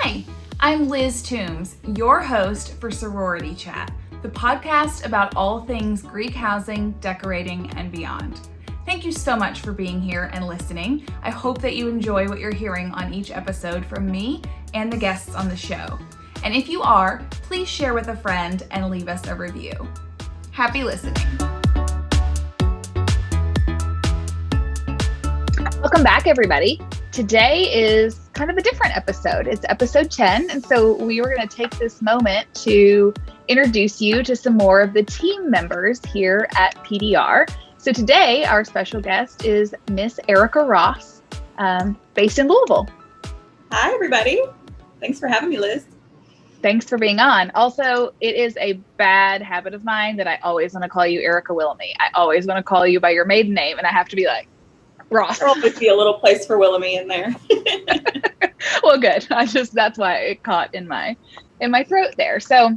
Hi, I'm Liz Toombs, your host for Sorority Chat, the podcast about all things Greek housing, decorating, and beyond. Thank you so much for being here and listening. I hope that you enjoy what you're hearing on each episode from me and the guests on the show. And if you are, please share with a friend and leave us a review. Happy listening. Welcome back, everybody. Today is kind of a different episode. It's episode 10, and so we were going to take this moment to introduce you to some more of the team members here at PDR. So today, our special guest is Miss Erika Ross, based in Louisville. Hi, everybody. Thanks for having me, Liz. Thanks for being on. Also, it is a bad habit of mine that I always want to call you Erika Willoughby. I always want to call you by your maiden name, and I have to be like, Ross. There'll always be a little place for Willoughby in there. Well, good. That's why it caught in my throat there. So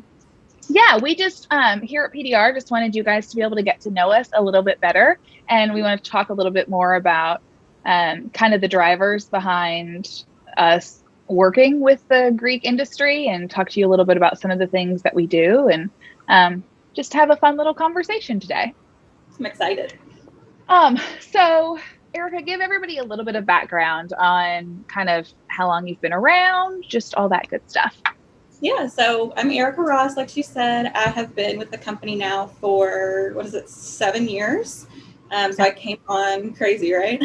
yeah, we just here at PDR just wanted you guys to be able to get to know us a little bit better. And we want to talk a little bit more about kind of the drivers behind us working with the Greek industry and talk to you a little bit about some of the things that we do and just have a fun little conversation today. I'm excited. So Erika, give everybody a little bit of background on kind of how long you've been around, just all that good stuff. Yeah, so I'm Erika Ross, like she said. I have been with the company now for, 7 years? So I came on crazy, right?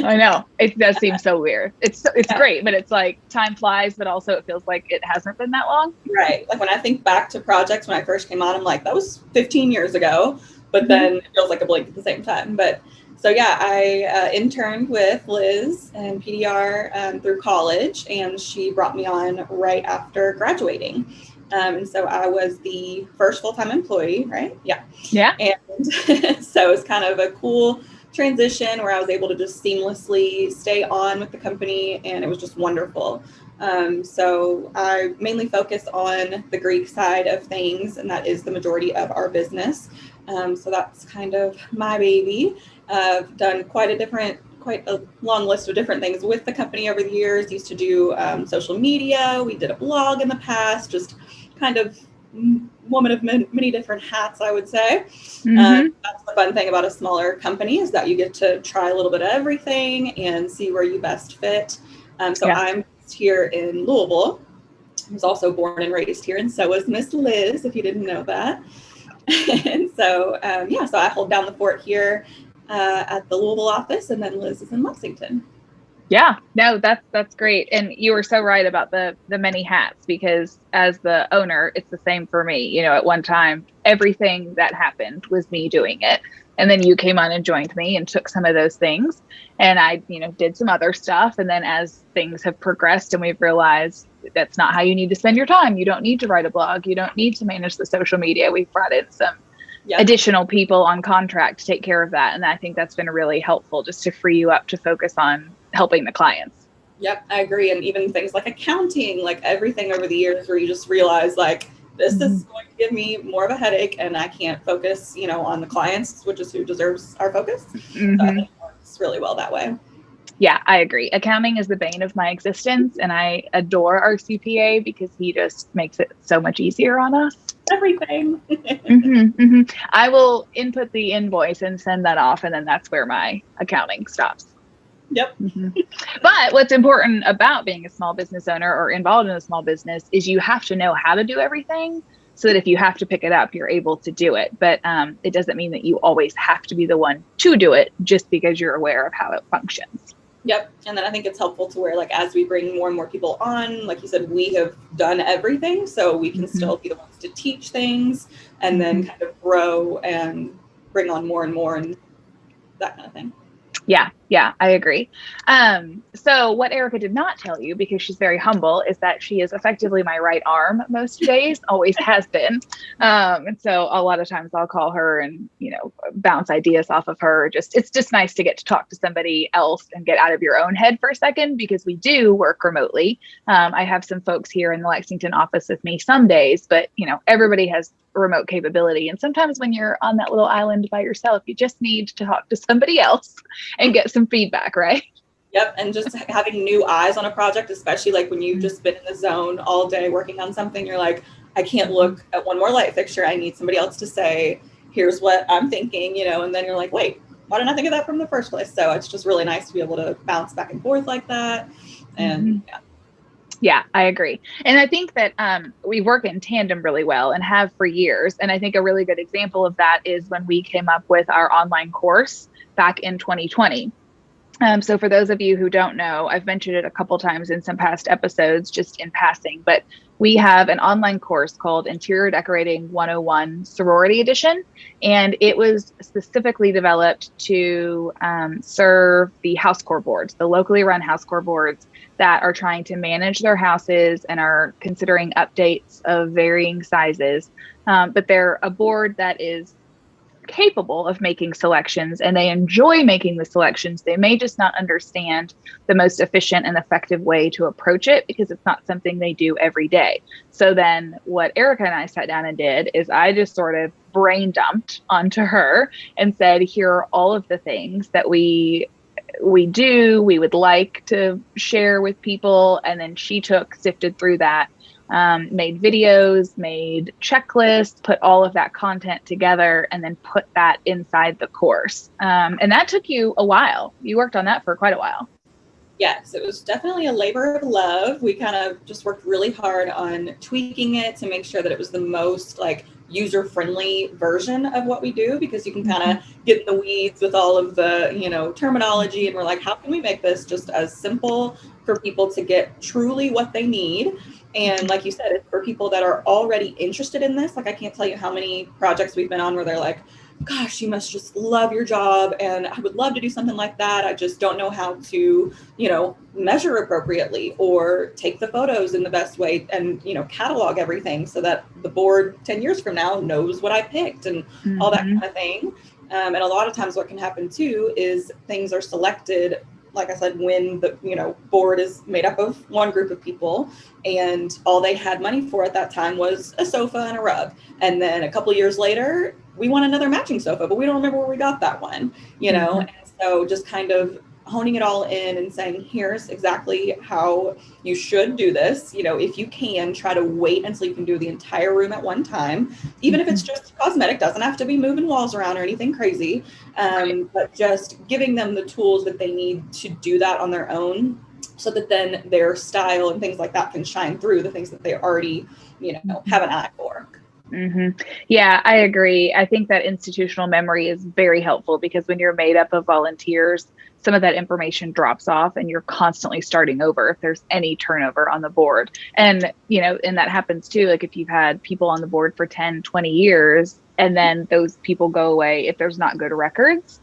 I know. It does seem so weird. It's great, but it's like time flies, but also it feels like it hasn't been that long. Right. Like when I think back to projects when I first came on, I'm like, that was 15 years ago, but then it feels like a blink at the same time. But so yeah, I interned with Liz and PDR through college, and she brought me on right after graduating. And so I was the first full-time employee, right? Yeah. And so it was kind of a cool transition where I was able to just seamlessly stay on with the company, and it was just wonderful. So I mainly focus on the Greek side of things, and that is the majority of our business. So that's kind of my baby. I've done quite a long list of different things with the company over the years. Used to do social media. We did a blog in the past, just kind of woman of many different hats, I would say. That's the fun thing about a smaller company is that you get to try a little bit of everything and see where you best fit. I'm here in Louisville. I was also born and raised here, and so was Miss Liz, if you didn't know that. And so, so I hold down the fort here at the Louisville office, and then Liz is in Lexington. Yeah, no, that's great. And you were so right about the many hats, because as the owner, it's the same for me. You know, at one time, everything that happened was me doing it. And then you came on and joined me and took some of those things. And I, did some other stuff. And then as things have progressed and we've realized that's not how you need to spend your time. You don't need to write a blog. You don't need to manage the social media. We've brought in some additional people on contract to take care of that. And I think that's been really helpful just to free you up to focus on helping the clients. Yep, I agree. And even things like accounting, like everything over the years where you just realize like, this is going to give me more of a headache and I can't focus, on the clients, which is who deserves our focus. So I think it works really well that way. Yeah, I agree. Accounting is the bane of my existence, and I adore our CPA because he just makes it so much easier on us. Everything. I will input the invoice and send that off, and then that's where my accounting stops. Yep. But what's important about being a small business owner or involved in a small business is you have to know how to do everything so that if you have to pick it up, you're able to do it. But it doesn't mean that you always have to be the one to do it just because you're aware of how it functions. Yep. And then I think it's helpful to where, like, as we bring more and more people on, like you said, we have done everything. So we can still be the ones to teach things and then kind of grow and bring on more and more and that kind of thing. Yeah, I agree. So what Erika did not tell you, because she's very humble, is that she is effectively my right arm most days, always has been. And so a lot of times I'll call her and, bounce ideas off of her. It's just nice to get to talk to somebody else and get out of your own head for a second, because we do work remotely. I have some folks here in the Lexington office with me some days, but, everybody has remote capability. And sometimes when you're on that little island by yourself, you just need to talk to somebody else and get some feedback, right? Yep. And just having new eyes on a project, especially like when you've just been in the zone all day working on something, you're like, I can't look at one more light fixture. I need somebody else to say, here's what I'm thinking, and then you're like, wait, why didn't I think of that from the first place? So it's just really nice to be able to bounce back and forth like that. And yeah. Yeah, I agree. And I think that we work in tandem really well and have for years. And I think a really good example of that is when we came up with our online course back in 2020. So for those of you who don't know, I've mentioned it a couple times in some past episodes, just in passing, but we have an online course called Interior Decorating 101 Sorority Edition. And it was specifically developed to serve the house core boards, the locally run house core boards that are trying to manage their houses and are considering updates of varying sizes. But they're a board that is capable of making selections and they enjoy making the selections. They may just not understand the most efficient and effective way to approach it because it's not something they do every day. So then what Erika and I sat down and did is I just sort of brain dumped onto her and said, here are all of the things that we would like to share with people. And then she sifted through that, made videos, made checklists, put all of that content together, and then put that inside the course. And that took you a while. You worked on that for quite a while. Yes, it was definitely a labor of love. We kind of just worked really hard on tweaking it to make sure that it was the most like user-friendly version of what we do, because you can kind of get in the weeds with all of the, terminology, and we're like, how can we make this just as simple for people to get truly what they need? And like you said, it's for people that are already interested in this. Like, I can't tell you how many projects we've been on where they're like, gosh, you must just love your job, and I would love to do something like that. I just don't know how to, measure appropriately or take the photos in the best way and, catalog everything so that the board 10 years from now knows what I picked and all that kind of thing. And a lot of times what can happen too is things are selected, like I said, when the board is made up of one group of people and all they had money for at that time was a sofa and a rug. And then a couple of years later, we want another matching sofa, but we don't remember where we got that one, And so just kind of honing it all in and saying, here's exactly how you should do this. If you can, try to wait until you can do the entire room at one time, even if it's just cosmetic, doesn't have to be moving walls around or anything crazy, but just giving them the tools that they need to do that on their own, so that then their style and things like that can shine through the things that they already, have an eye for. Yeah, I agree. I think that institutional memory is very helpful because when you're made up of volunteers, some of that information drops off and you're constantly starting over if there's any turnover on the board. And, and that happens too. Like if you've had people on the board for 10, 20 years, and then those people go away, if there's not good records,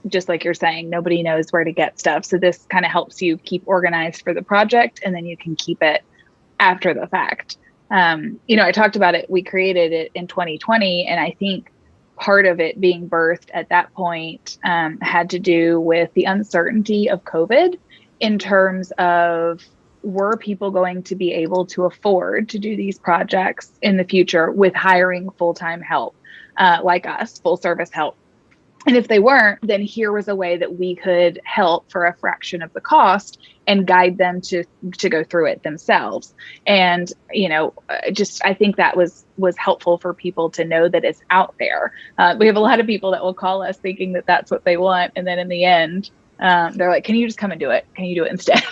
just like you're saying, nobody knows where to get stuff. So this kind of helps you keep organized for the project, and then you can keep it after the fact. I talked about it. We created it in 2020. And I think part of it being birthed at that point had to do with the uncertainty of COVID in terms of, were people going to be able to afford to do these projects in the future with hiring full-time help like us, full service help? And if they weren't, then here was a way that we could help for a fraction of the cost and guide them to go through it themselves. And, I think that was helpful for people to know that it's out there. We have a lot of people that will call us thinking that that's what they want. And then in the end, they're like, can you just come and do it? Can you do it instead?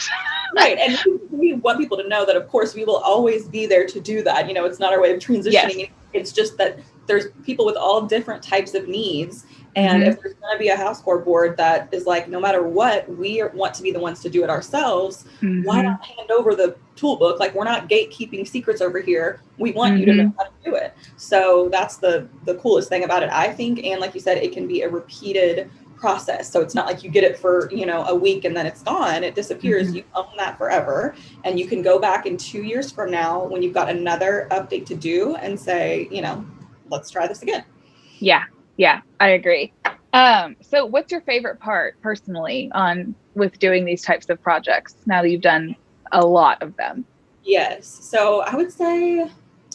Right. And we want people to know that, of course, we will always be there to do that. It's not our way of transitioning. Yes. It's just that there's people with all different types of needs. And if there's going to be a house core board that is like, no matter what, we want to be the ones to do it ourselves, why not hand over the tool book? Like, we're not gatekeeping secrets over here. We want you to know how to do it. So that's the coolest thing about it, I think. And like you said, it can be a repeated process. So it's not like you get it for, a week and then it's gone. It disappears. You own that forever. And you can go back in 2 years from now when you've got another update to do and say, let's try this again. Yeah, I agree. So what's your favorite part personally with doing these types of projects now that you've done a lot of them? Yes. So I would say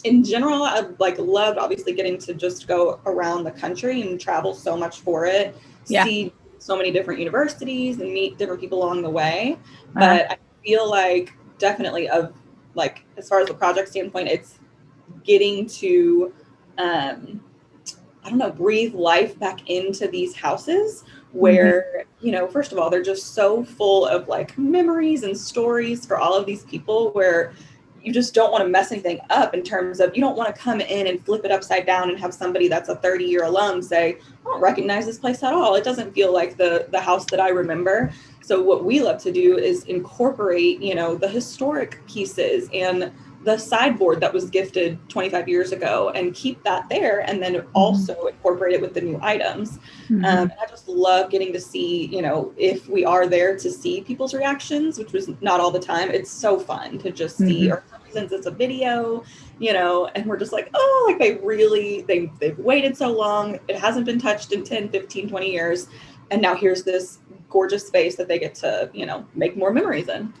in general, I loved obviously getting to just go around the country and travel so much for it. Yeah. See so many different universities and meet different people along the way. Uh-huh. But I feel like definitely as far as the project standpoint, it's getting to, I don't know, breathe life back into these houses where, first of all, they're just so full of like memories and stories for all of these people, where you just don't want to mess anything up in terms of, you don't want to come in and flip it upside down and have somebody that's a 30-year alum say, I don't recognize this place at all. It doesn't feel like the house that I remember. So what we love to do is incorporate, the historic pieces and the sideboard that was gifted 25 years ago and keep that there, and then also incorporate it with the new items. And I just love getting to see, if we are there to see people's reactions, which was not all the time. It's so fun to just see, or since it's a video, and we're just like, oh, like they've waited so long. It hasn't been touched in 10, 15, 20 years. And now here's this gorgeous space that they get to, make more memories in.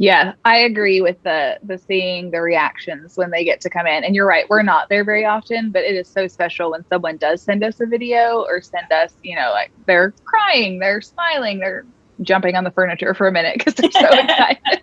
Yeah, I agree with the seeing the reactions when they get to come in. And you're right, we're not there very often, but it is so special when someone does send us a video or send us, like they're crying, they're smiling, they're jumping on the furniture for a minute because they're so excited.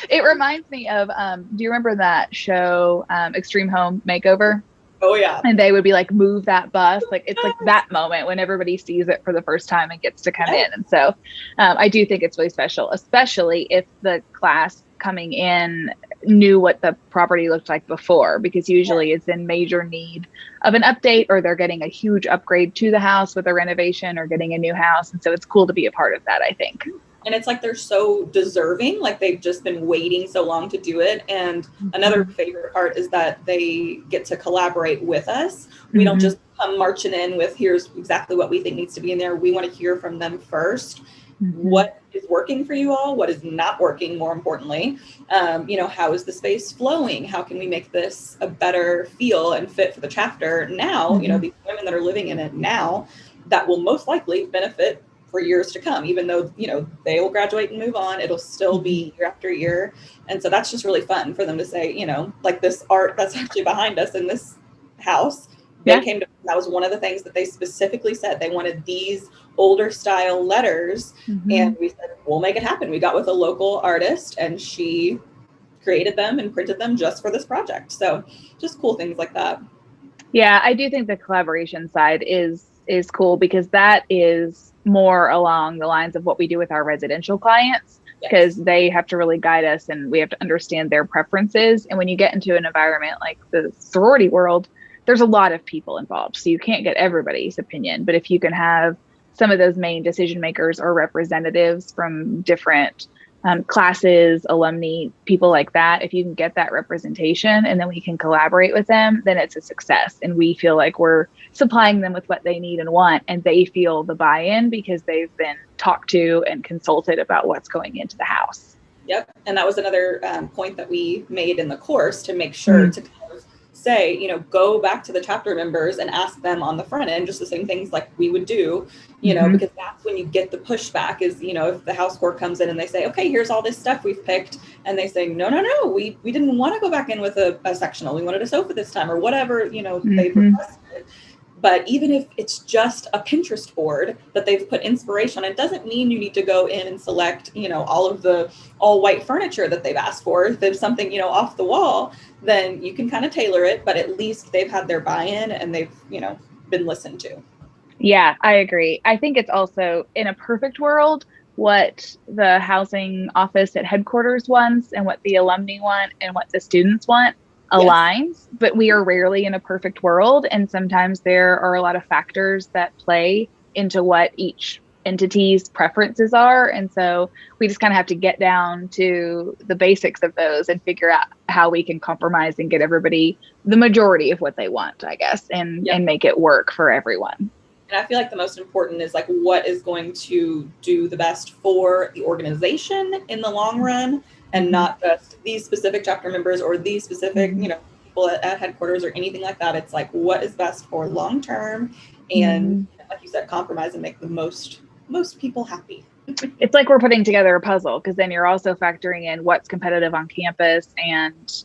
It reminds me of, do you remember that show, Extreme Home Makeover? Oh yeah. And they would be like, move that bus. Like, it's like that moment when everybody sees it for the first time and gets to come in. And so I do think it's really special, especially if the class coming in knew what the property looked like before, because usually it's in major need of an update, or they're getting a huge upgrade to the house with a renovation or getting a new house. And so it's cool to be a part of that, I think. And it's like they're so deserving, like they've just been waiting so long to do it. And another favorite part is that they get to collaborate with us. We don't just come marching in with, here's exactly what we think needs to be in there. We want to hear from them first. What is working for you all? What is not working, more importantly? How is the space flowing? How can we make this a better feel and fit for the chapter now? These women that are living in it now, that will most likely benefit for years to come, even though, they will graduate and move on, it'll still be year after year. And so that's just really fun for them to say, like this art that's actually behind us in this house, they came to, that was one of the things that they specifically said. They wanted these older style letters. And we said, we'll make it happen. We got with a local artist and she created them and printed them just for this project. So just cool things like that. Yeah, I do think the collaboration side is cool, because that is more along the lines of what we do with our residential clients, because they have to really guide us and we have to understand their preferences. And when you get into an environment like the sorority world, there's a lot of people involved, so you can't get everybody's opinion. But if you can have some of those main decision makers or representatives from different classes, alumni, people like that, if you can get that representation and then we can collaborate with them, then it's a success. And we feel like we're supplying them with what they need and want, and they feel the buy-in because they've been talked to and consulted about what's going into the house. Yep. And that was another point that we made in the course, to make sure to kind of say, go back to the chapter members and ask them on the front end just the same things like we would do, because that's when you get the pushback is, if the house court comes in and they say, okay, here's all this stuff we've picked. And they say, no, we didn't want to go back in with a sectional. We wanted a sofa this time, or whatever, they requested. But even if it's just a Pinterest board that they've put inspiration on, it doesn't mean you need to go in and select, all of the all white furniture that they've asked for. If there's something, off the wall, then you can kind of tailor it, but at least they've had their buy-in and they've, been listened to. Yeah, I agree. I think it's also, in a perfect world, what the housing office at headquarters wants and what the alumni want and what the students want aligns, but we are rarely in a perfect world. And sometimes there are a lot of factors that play into what each entity's preferences are. And so we just kind of have to get down to the basics of those and figure out how we can compromise and get everybody the majority of what they want, I guess, and make it work for everyone. And I feel like the most important is like what is going to do the best for the organization in the long run, and not just these specific chapter members or these specific, people at headquarters or anything like that. It's like, what is best for long term, and like you said, compromise and make the most people happy. It's like we're putting together a puzzle, because then you're also factoring in what's competitive on campus and,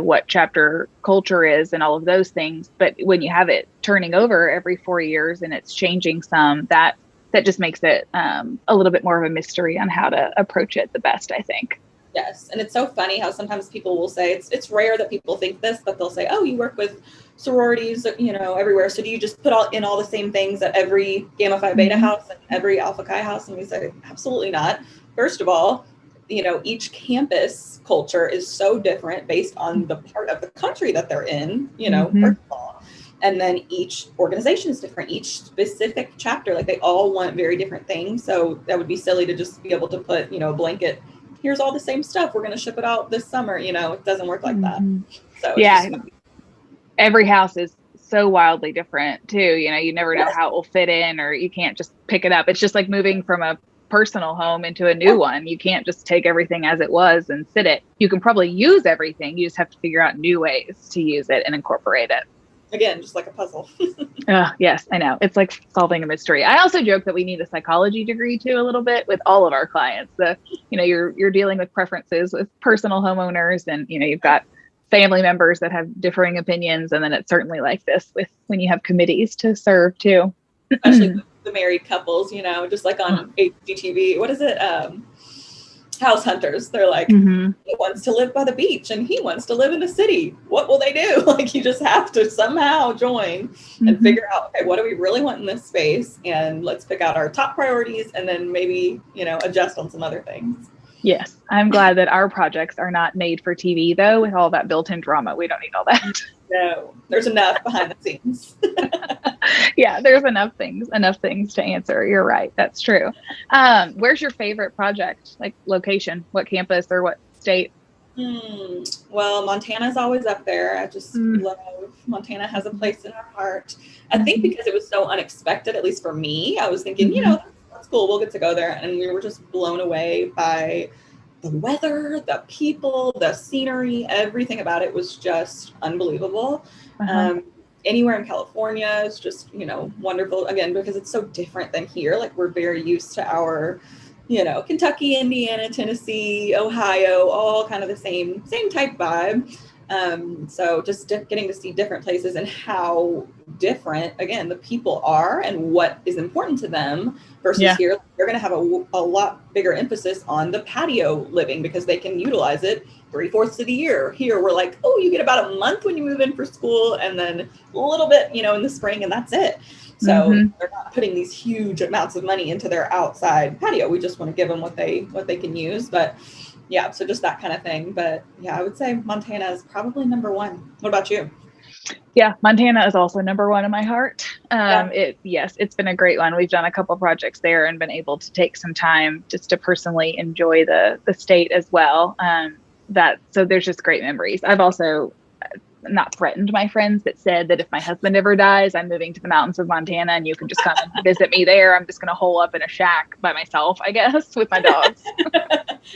what chapter culture is and all of those things. But when you have it turning over every 4 years and it's changing some, that that just makes it a little bit more of a mystery on how to approach it the best, I think. Yes. And it's so funny how sometimes people will say, it's rare that people think this, but they'll say, oh, you work with sororities, everywhere. So do you just put all the same things at every Gamma Phi Beta house and every Alpha Chi house? And we say, absolutely not. First of all, each campus culture is so different based on the part of the country that they're in, first of all. And then each organization is different, each specific chapter, like they all want very different things. So that would be silly to just be able to put, a blanket, here's all the same stuff, we're going to ship it out this summer. It doesn't work like that. So yeah, every house is so wildly different too. You never know how it will fit in, or you can't just pick it up. It's just like moving from a personal home into a new one. You can't just take everything as it was and sit it. You can probably use everything. You just have to figure out new ways to use it and incorporate it. Again, just like a puzzle. Yes, I know. It's like solving a mystery. I also joke that we need a psychology degree too, a little bit with all of our clients. You're dealing with preferences with personal homeowners, and you've got family members that have differing opinions, and then it's certainly like this with when you have committees to serve too. Especially the married couples, just like on HGTV. What is it? House hunters. They're like, he wants to live by the beach and he wants to live in the city. What will they do? Like, you just have to somehow join and figure out, okay, what do we really want in this space? And let's pick out our top priorities and then maybe, adjust on some other things. Yes. I'm glad that our projects are not made for TV though, with all that built-in drama. We don't need all that. No, there's enough behind the scenes. Yeah, there's enough things to answer. You're right. That's true. Where's your favorite project? Like location, what campus or what state? Well, Montana's always up there. I just love Montana, has a place in our heart. I think because it was so unexpected, at least for me, I was thinking, that's cool. We'll get to go there. And we were just blown away by the weather, the people, the scenery, everything about it was just unbelievable. Anywhere in California is just, wonderful, again, because it's so different than here. Like, we're very used to our, Kentucky, Indiana, Tennessee, Ohio, all kind of the same type vibe. So just getting to see different places and how different, again, the people are and what is important to them versus here. They're going to have a lot bigger emphasis on the patio living because they can utilize it 3/4 of the year. Here, we're like, oh, you get about a month when you move in for school and then a little bit, in the spring, and that's it. So they're not putting these huge amounts of money into their outside patio. We just want to give them what they can use. But yeah, so just that kind of thing. But yeah, I would say Montana is probably number one. What about you? Yeah, Montana is also number one in my heart. It's been a great one. We've done a couple projects there and been able to take some time just to personally enjoy the state as well. So there's just great memories. I've also not threatened my friends, but said that if my husband ever dies, I'm moving to the mountains of Montana and you can just come and visit me there. I'm just going to hole up in a shack by myself, I guess, with my dogs.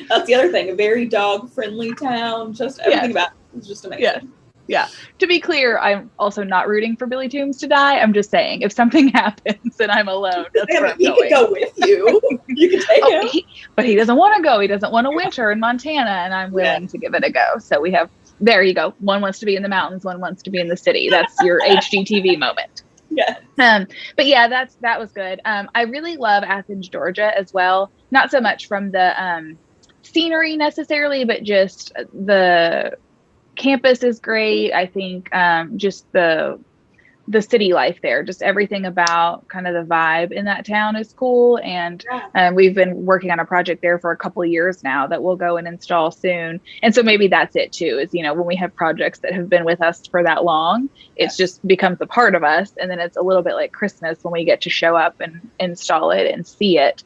That's the other thing. A very dog friendly town. Just everything about it is just amazing. Yeah. To be clear, I'm also not rooting for Billy Toombs to die. I'm just saying if something happens and I'm alone, that's where I'm going. He could go with you. You can take him. But he doesn't want to go. He doesn't want to winter in Montana, and I'm willing to give it a go. So we have, there you go. One wants to be in the mountains. One wants to be in the city. That's your HGTV moment. Yes. But yeah, that was good. I really love Athens, Georgia as well. Not so much from the scenery necessarily, but just the campus is great. I think just the city life there, just everything about kind of the vibe in that town is cool. And we've been working on a project there for a couple of years now that we'll go and install soon. And so maybe that's it too, is, when we have projects that have been with us for that long, it's just becomes a part of us. And then it's a little bit like Christmas when we get to show up and install it and see it.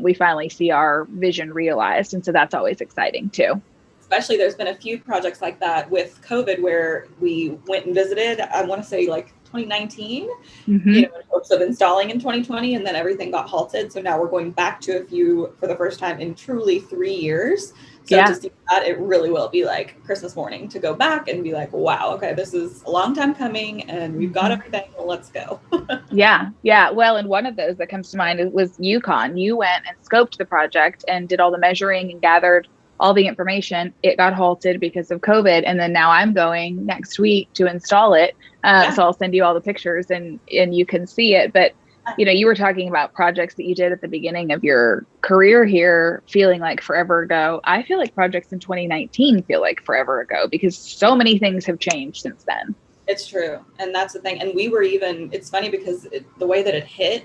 We finally see our vision realized. And so that's always exciting too. Especially there's been a few projects like that with COVID where we went and visited, I want to say like 2019, in hopes of installing in 2020, and then everything got halted. So now we're going back to a few for the first time in truly 3 years. So to see that, it really will be like Christmas morning to go back and be like, wow, okay, this is a long time coming and we've got everything. Well, let's go. Yeah. Well, and one of those that comes to mind was Yukon. You went and scoped the project and did all the measuring and gathered all the information. It got halted because of COVID. And then now I'm going next week to install it. So I'll send you all the pictures and you can see it. But you were talking about projects that you did at the beginning of your career here feeling like forever ago. I feel like projects in 2019 feel like forever ago because so many things have changed since then. It's true. And that's the thing. And we were even, it's funny because the way that it hit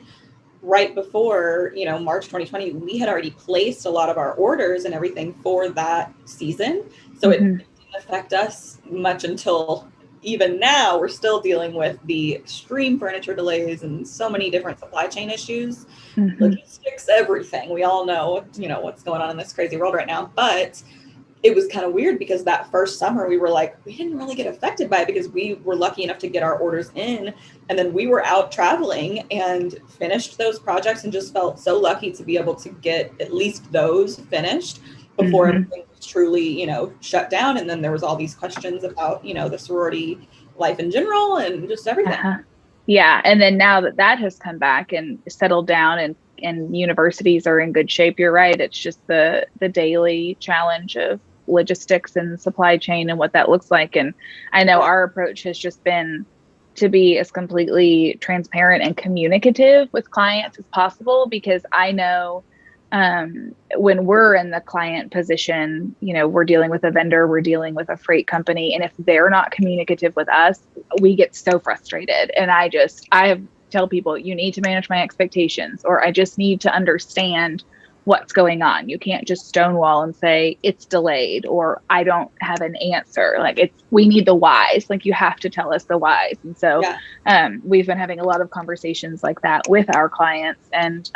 right before, March 2020, we had already placed a lot of our orders and everything for that season. So it didn't affect us much until even now. We're still dealing with the extreme furniture delays and so many different supply chain issues, logistics, everything. We all know, what's going on in this crazy world right now. But it was kind of weird because that first summer we were like, we didn't really get affected by it because we were lucky enough to get our orders in. And then we were out traveling and finished those projects and just felt so lucky to be able to get at least those finished before everything was truly, shut down. And then there was all these questions about, the sorority life in general and just everything. Yeah. And then now that has come back and settled down and universities are in good shape, you're right. It's just the daily challenge of logistics and supply chain and what that looks like. And I know our approach has just been to be as completely transparent and communicative with clients as possible, because I know when we're in the client position, we're dealing with a vendor, we're dealing with a freight company. And if they're not communicative with us, we get so frustrated. And I tell people, you need to manage my expectations, or I just need to understand what's going on. You can't just stonewall and say it's delayed or I don't have an answer. Like we need the whys. Like you have to tell us the whys. And so we've been having a lot of conversations like that with our clients, and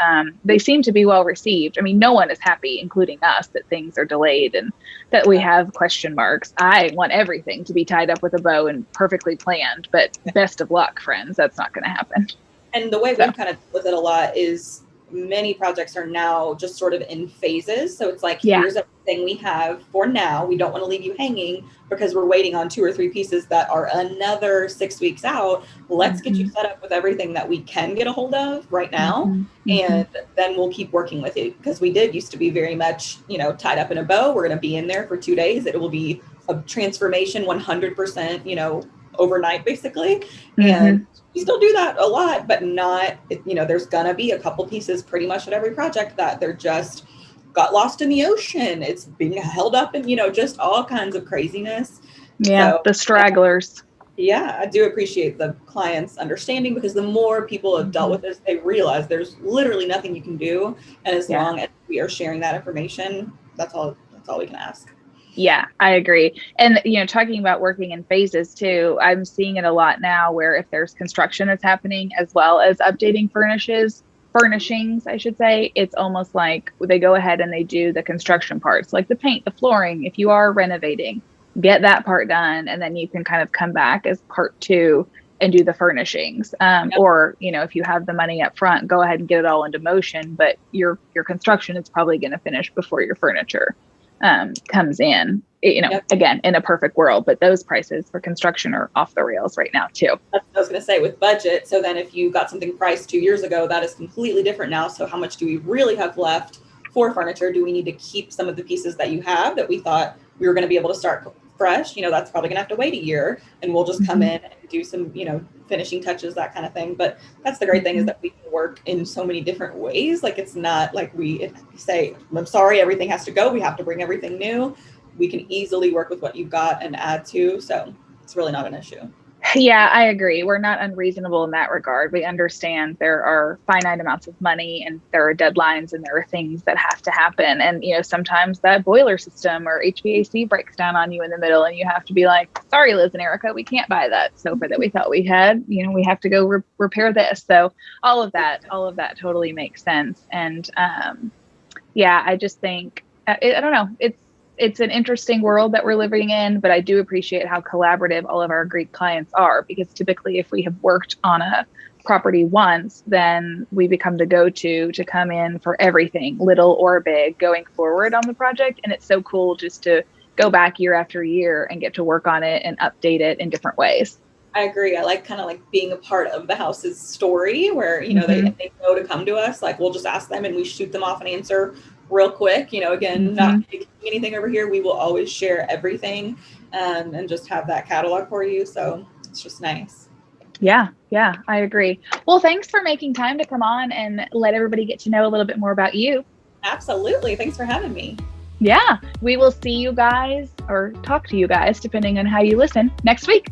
they seem to be well received. I mean, no one is happy, including us, that things are delayed and that we have question marks. I want everything to be tied up with a bow and perfectly planned, but best of luck, friends. That's not going to happen. And the way we've kind of dealt with it a lot is many projects are now just sort of in phases. So it's like, here's everything we have for now. We don't want to leave you hanging because we're waiting on 2 or 3 pieces that are another 6 weeks out. Let's get you set up with everything that we can get a hold of right now. And then we'll keep working with you, because we did used to be very much, tied up in a bow. We're going to be in there for 2 days. It will be a transformation 100%, overnight basically. And we still do that a lot, but not, there's gonna be a couple pieces pretty much at every project that they're just got lost in the ocean. It's being held up and, just all kinds of craziness. Yeah. So, the stragglers. Yeah, I do appreciate the clients' understanding, because the more people have dealt with this, they realize there's literally nothing you can do. And as long as we are sharing that information, that's all we can ask. Yeah, I agree. And, talking about working in phases too, I'm seeing it a lot now where if there's construction that's happening as well as updating furnishings, I should say, it's almost like they go ahead and they do the construction parts, like the paint, the flooring. If you are renovating, get that part done. And then you can kind of come back as part 2 and do the furnishings. Or, if you have the money up front, go ahead and get it all into motion. But your construction is probably going to finish before your furniture comes in, again, in a perfect world, but those prices for construction are off the rails right now too. That's what I was going to say with budget. So then if you got something priced 2 years ago, that is completely different now. So how much do we really have left for furniture? Do we need to keep some of the pieces that you have that we thought we were going to be able to start fresh? That's probably gonna have to wait a year, and we'll just come in and do some, finishing touches, that kind of thing. But that's the great thing, is that we can work in so many different ways. Like, it's not like we say, I'm sorry, everything has to go. We have to bring everything new. We can easily work with what you've got and add to. So it's really not an issue. Yeah, I agree. We're not unreasonable in that regard. We understand there are finite amounts of money and there are deadlines and there are things that have to happen. And, sometimes that boiler system or HVAC breaks down on you in the middle and you have to be like, sorry, Liz and Erika, we can't buy that sofa that we thought we had. We have to go repair this. So all of that totally makes sense. And I just think, I don't know, it's an interesting world that we're living in, but I do appreciate how collaborative all of our Greek clients are, because typically if we have worked on a property once, then we become the go-to to come in for everything, little or big, going forward on the project. And it's so cool just to go back year after year and get to work on it and update it in different ways. I agree. I like kind of like being a part of the house's story where, they know to come to us. Like, we'll just ask them and we shoot them off an answer real quick. Again, not taking anything over here. We will always share everything and just have that catalog for you. So it's just nice. Yeah, I agree. Well, thanks for making time to come on and let everybody get to know a little bit more about you. Absolutely. Thanks for having me. Yeah, we will see you guys or talk to you guys, depending on how you listen, next week.